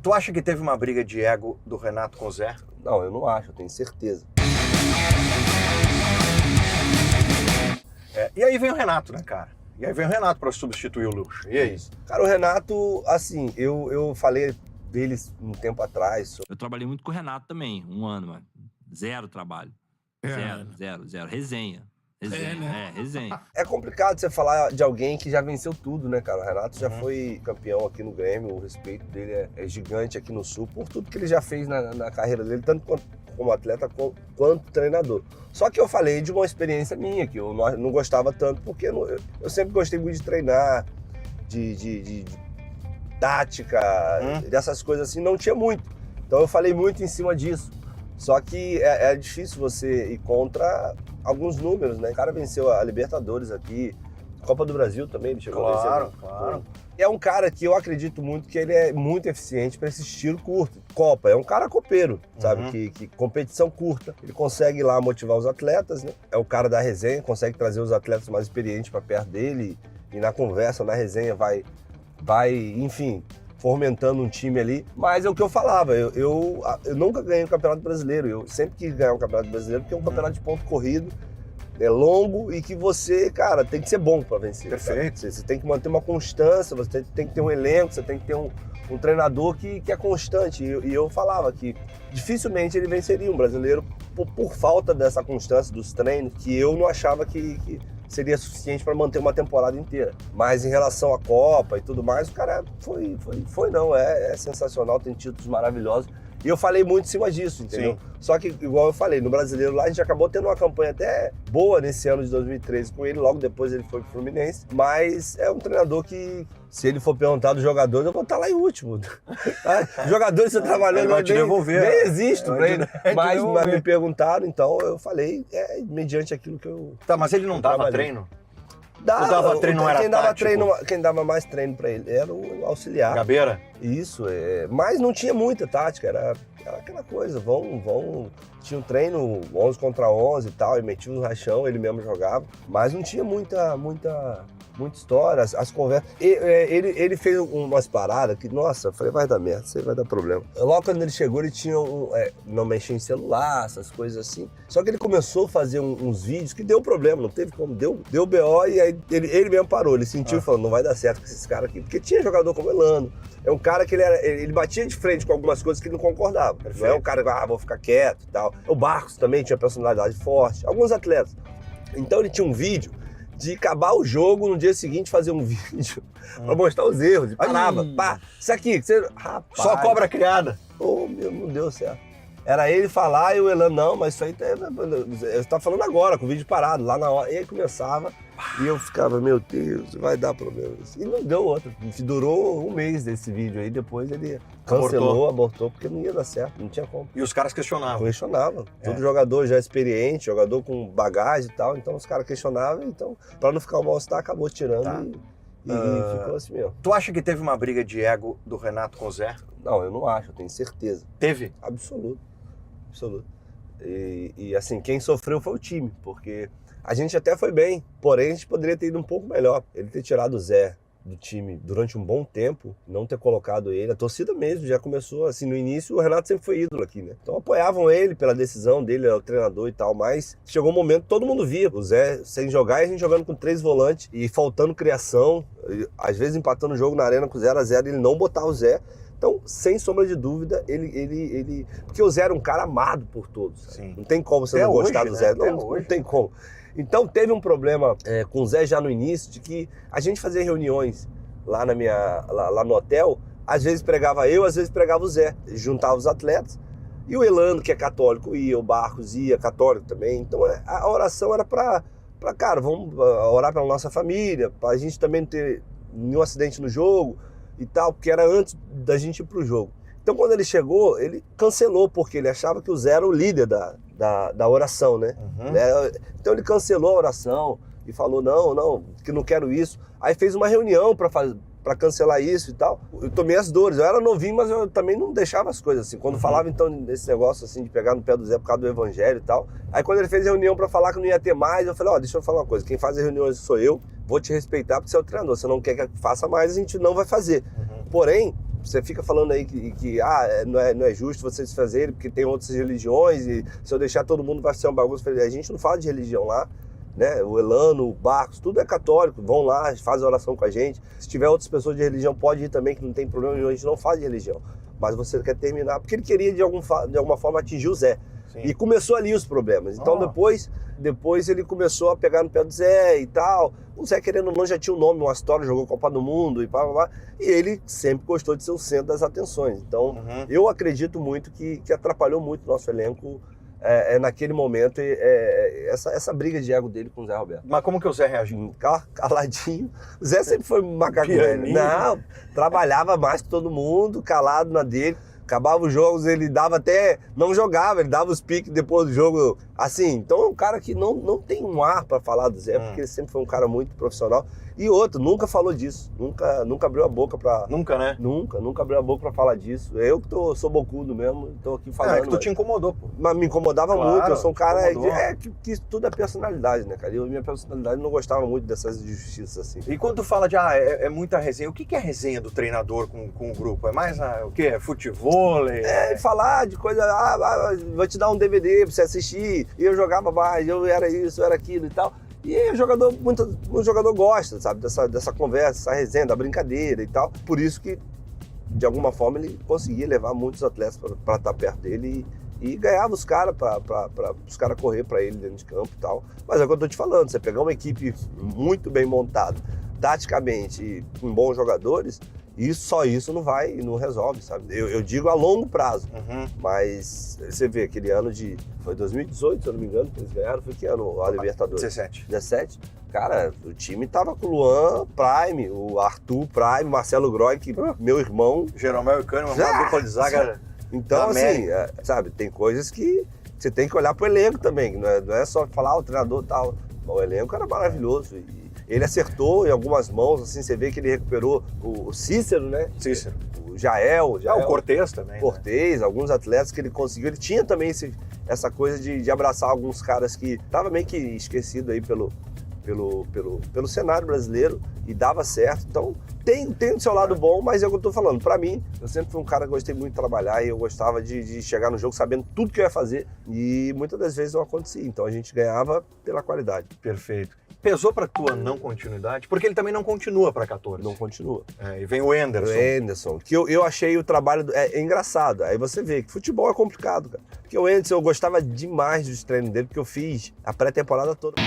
Tu acha que teve uma briga de ego do Renato com o Zé? Não, eu não acho, eu tenho certeza. E aí vem o Renato, né, cara? E aí vem o Renato pra substituir o Lucho. E é isso. Cara, o Renato, assim, eu falei deles um tempo atrás. Eu trabalhei muito com o Renato também, um ano, mano. Zero trabalho. Zero. Resenha. Resenha. É complicado você falar de alguém que já venceu tudo, né, cara? O Renato já foi campeão aqui no Grêmio, o respeito dele é gigante aqui no Sul, por tudo que ele já fez na carreira dele, tanto como atleta quanto treinador. Só que eu falei de uma experiência minha, que eu não gostava tanto, porque eu sempre gostei muito de treinar, de tática, dessas coisas assim, não tinha muito. Então eu falei muito em cima disso. Só que é difícil você ir contra alguns números, né? O cara venceu a Libertadores aqui, Copa do Brasil também, ele chegou a vencer. Claro. É um cara que eu acredito muito que ele é muito eficiente para esse estilo curto. Copa, é um cara copeiro, sabe? Que competição curta. Ele consegue lá motivar os atletas, né? É o cara da resenha, consegue trazer os atletas mais experientes para perto dele e na conversa, na resenha vai, enfim, fomentando um time ali. Mas é o que eu falava, eu nunca ganhei o Campeonato Brasileiro. Eu sempre quis ganhar o Campeonato Brasileiro porque é um campeonato de ponto corrido, é longo e que você, cara, tem que ser bom para vencer. Perfeito. Você tem que manter uma constância, você tem que ter um elenco, você tem que ter um treinador que é constante. E eu falava que dificilmente ele venceria um brasileiro por falta dessa constância dos treinos, que eu não achava que seria suficiente para manter uma temporada inteira. Mas em relação à Copa e tudo mais, o cara é sensacional, tem títulos maravilhosos. E eu falei muito em cima disso, entendeu? Sim. Só que, igual eu falei, no Brasileiro lá a gente acabou tendo uma campanha até boa nesse ano de 2013 com ele, logo depois ele foi pro Fluminense, mas é um treinador que, se ele for perguntar dos jogadores, eu vou estar lá em último. Jogadores você trabalhando, ele vai te devolver. Nem existo pra ele. Mas devolver. me perguntaram, então eu falei, mediante aquilo que eu... Tá, mas ele não dava trabalhei. treino? Ou dava treino, não era Quem dava mais treino pra ele era o auxiliar. Gabeira? Isso, mas não tinha muita tática, era aquela coisa, tinha um treino 11 contra 11 e tal, e metia um rachão, ele mesmo jogava, mas não tinha muita história, as conversas. Ele fez umas paradas que, nossa, eu falei, vai dar merda, isso aí vai dar problema. Logo quando ele chegou, ele tinha não mexia em celular, essas coisas assim, só que ele começou a fazer uns vídeos que deu problema, não teve como, deu BO, e aí ele mesmo parou, ele sentiu e falou, não vai dar certo com esses caras aqui, porque tinha jogador como Elano, é um cara que ele batia de frente com algumas coisas que ele não concordava. Perfeito. Não é um cara que, vou ficar quieto e tal. O Barcos também tinha personalidade forte, alguns atletas. Então ele tinha um vídeo de acabar o jogo, no dia seguinte fazer um vídeo pra mostrar os erros. E parava, pá, isso aqui, rapaz. Só cobra criada. Oh, meu, não deu certo. Era ele falar e o Elano, não, mas isso aí você tá falando agora, com o vídeo parado, lá na hora. E aí começava, e eu ficava, meu Deus, vai dar problema. E não deu outro. Durou um mês desse vídeo aí, depois ele cancelou, abortou, porque não ia dar certo, não tinha como. E os caras questionavam. Todo jogador já experiente, jogador com bagagem e tal, então os caras questionavam, então, pra não ficar o mal-estar, acabou tirando e ficou assim mesmo. Tu acha que teve uma briga de ego do Renato com o Zé? Não, eu não acho, eu tenho certeza. Teve? Absoluto. E assim, quem sofreu foi o time, porque a gente até foi bem, porém a gente poderia ter ido um pouco melhor. Ele ter tirado o Zé do time durante um bom tempo, não ter colocado ele, a torcida mesmo já começou, assim, no início o Renato sempre foi ídolo aqui, né? Então apoiavam ele pela decisão dele, era o treinador e tal, mas chegou um momento que todo mundo via o Zé sem jogar e a gente jogando com 3 volantes e faltando criação, às vezes empatando o jogo na arena com 0-0, ele não botava o Zé. Então, sem sombra de dúvida, ele... Porque o Zé era um cara amado por todos. Sim. Não tem como você Até não gostar hoje, do Zé. né? Não tem como. Então, teve um problema com o Zé já no início, de que a gente fazia reuniões lá no hotel, às vezes pregava eu, às vezes pregava o Zé. Juntava os atletas. E o Elano, que é católico, ia, o Barcos ia, católico também. Então, a oração era cara, vamos orar pela nossa família, pra gente também não ter nenhum acidente no jogo e tal, porque era antes da gente ir pro jogo. Então quando ele chegou, ele cancelou, porque ele achava que o Zé era o líder da oração, né? Então ele cancelou a oração e falou, não, que não quero isso. Aí fez uma reunião para cancelar isso e tal. Eu tomei as dores, eu era novinho, mas eu também não deixava as coisas assim. Quando falava então desse negócio assim, de pegar no pé do Zé por causa do evangelho e tal. Aí quando ele fez a reunião para falar que não ia ter mais, eu falei, deixa eu falar uma coisa, quem faz as reuniões sou eu, vou te respeitar porque você é o treinador, você não quer que faça mais, a gente não vai fazer. Porém, você fica falando aí que não é justo vocês fazerem porque tem outras religiões e se eu deixar todo mundo vai ser um bagunça. A gente não fala de religião lá, né? O Elano, o Barcos, tudo é católico, vão lá, fazem oração com a gente. Se tiver outras pessoas de religião, pode ir também, que não tem problema nenhum, a gente não fala de religião. Mas você quer terminar, porque ele queria de alguma forma atingir o Zé. Sim. E começou ali os problemas. Então depois ele começou a pegar no pé do Zé e tal. O Zé, querendo ou não, já tinha um nome, uma história, jogou Copa do Mundo e pá. E ele sempre gostou de ser o centro das atenções. Então, eu acredito muito que atrapalhou muito o nosso elenco naquele momento essa briga de ego dele com o Zé Roberto. Mas como que o Zé reagiu? Caladinho. O Zé sempre foi macaco velho. Não, trabalhava mais que todo mundo, calado na dele. Acabava os jogos, ele dava até... Não jogava, ele dava os piques depois do jogo. Assim, então é um cara que não tem um ar para falar do Zé, porque ele sempre foi um cara muito profissional. E outro, nunca falou disso. Nunca abriu a boca pra... Nunca, né? Nunca abriu a boca pra falar disso. Eu que sou bocudo mesmo, tô aqui falando. É que tu te incomodou, pô. Mas me incomodava muito, eu sou um cara... Que tudo é personalidade, né, cara? Minha personalidade não gostava muito dessas injustiças, assim. E quando tu fala de, é muita resenha, o que é resenha do treinador com o grupo? É mais o quê? É futebol? Falar de coisa, vou te dar um DVD pra você assistir, e eu jogava mais, eu era isso, eu era aquilo e tal. E o jogador gosta, sabe, dessa conversa, essa resenha, da brincadeira e tal. Por isso que, de alguma forma, ele conseguia levar muitos atletas para estar perto dele e ganhava os caras para os caras correr para ele dentro de campo e tal. Mas é o que eu tô te falando, você pegar uma equipe muito bem montada, taticamente e com bons jogadores, só isso não resolve, sabe? Eu digo a longo prazo, mas você vê aquele ano foi 2018, se eu não me engano, que eles ganharam, foi que ano? A Libertadores? 17. Cara, o time tava com o Luan Prime, o Arthur Prime, Marcelo Groy, que meu irmão... Jeromel e Kahneman, uma dupla de zaga. Então, assim, sabe, tem coisas que você tem que olhar pro elenco também, que não é só falar o treinador e tal. O elenco era maravilhoso e ele acertou em algumas mãos, assim, você vê que ele recuperou o Cícero, né? Cícero. O Jael. O Cortez também. Cortez, né? Alguns atletas que ele conseguiu. Ele tinha também essa coisa de abraçar alguns caras que tava meio que esquecido aí pelo cenário brasileiro e dava certo. Então, tem o seu lado bom, mas é o que eu tô falando. Pra mim, eu sempre fui um cara que gostei muito de trabalhar e eu gostava de chegar no jogo sabendo tudo que eu ia fazer e muitas das vezes não acontecia. Então, a gente ganhava pela qualidade. Perfeito. Pesou pra tua não continuidade? Porque ele também não continua pra 14. Não continua. E vem o Anderson. O Anderson, que eu achei o trabalho... É engraçado. Aí você vê que futebol é complicado, cara. Porque o Anderson, eu gostava demais dos treinos dele, porque eu fiz a pré-temporada toda.